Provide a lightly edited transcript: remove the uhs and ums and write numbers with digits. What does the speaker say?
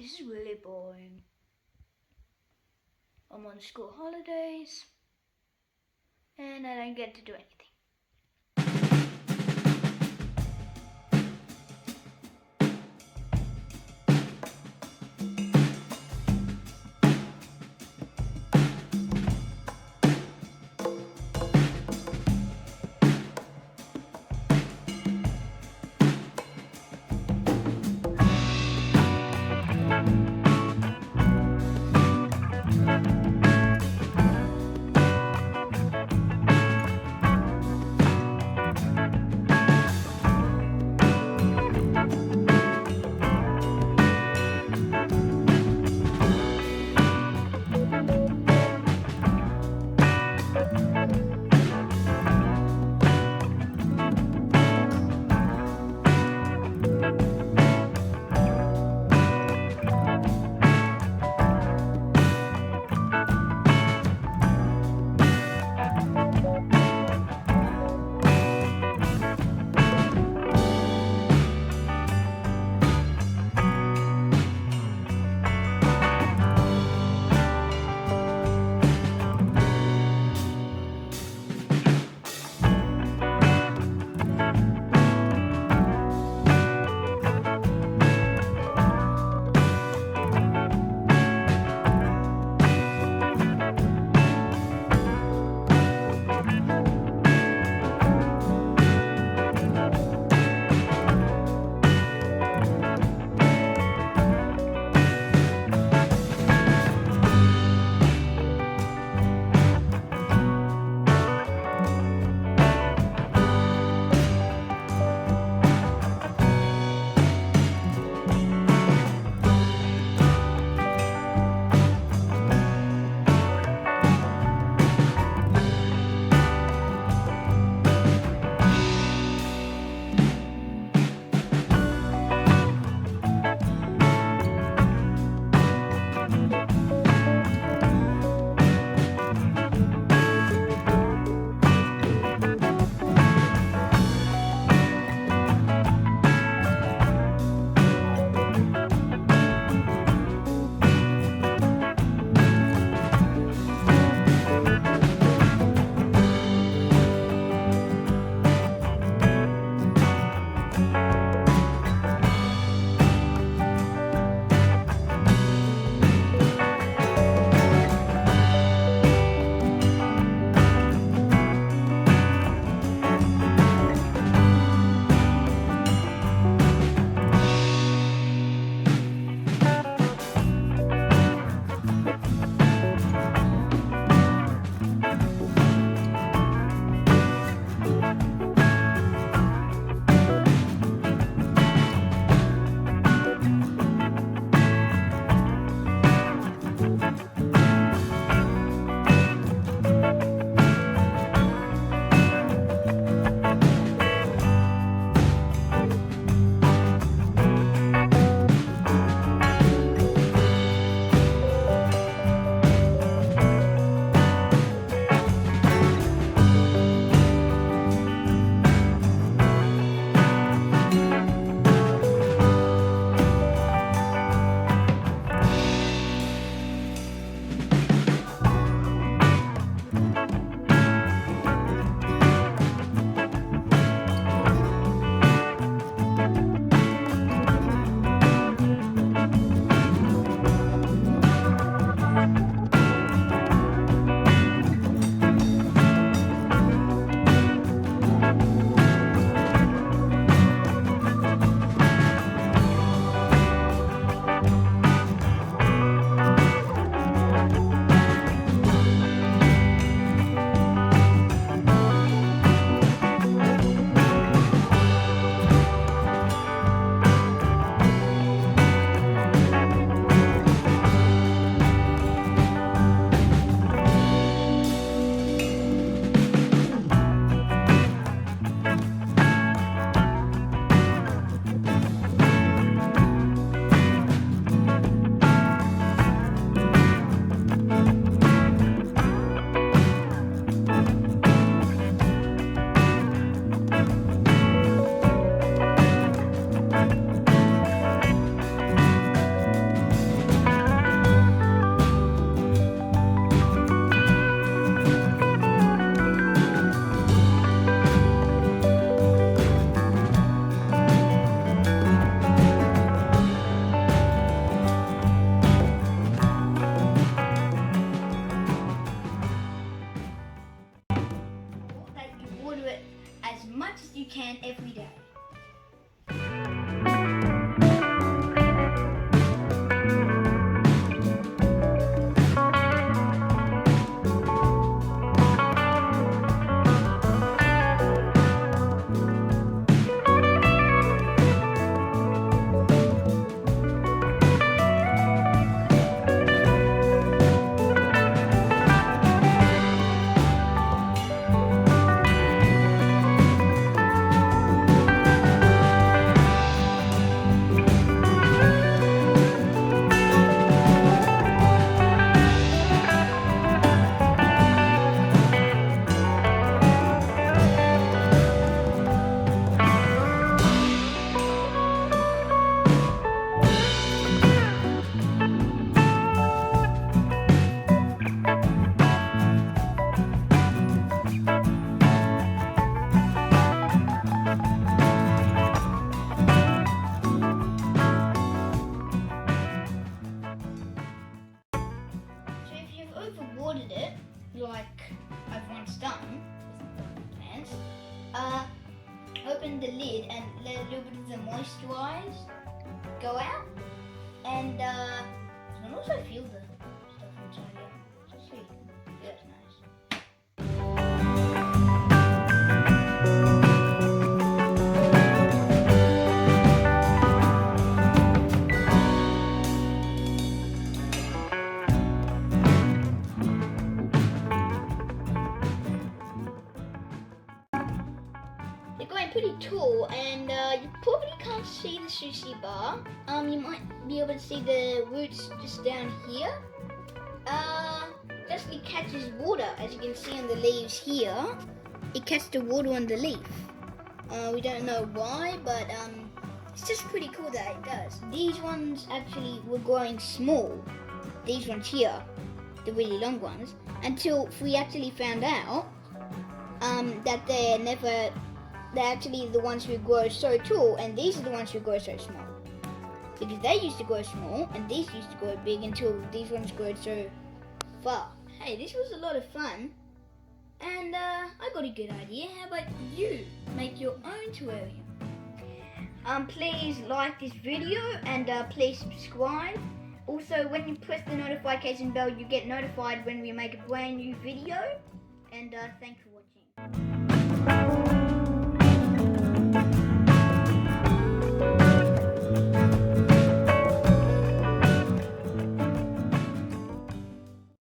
This is really boring. I'm on school holidays and I don't get to do anything. watered it, like I've once done with plants, open the lid and let a little bit of the moisturize go out, and you can also feel the stuff inside here. Just so you can feel it's nice. They're going pretty tall, and you probably can't see the sushi bar. You might be able to see the roots just down here. Just it catches water, as you can see on the leaves here. It catches the water on the leaf. We don't know why, but it's just pretty cool that it does. These ones actually were growing small. These ones here, the really long ones, until we actually found out that they're actually the ones who grow so tall, and these are the ones who grow so small. Because they used to grow small, and these used to grow big until these ones grow so far. Hey, this was a lot of fun, and I got a good idea. How about you make your own terrarium? Please like this video, and please subscribe. Also, when you press the notification bell, you get notified when we make a brand new video. And thanks for watching.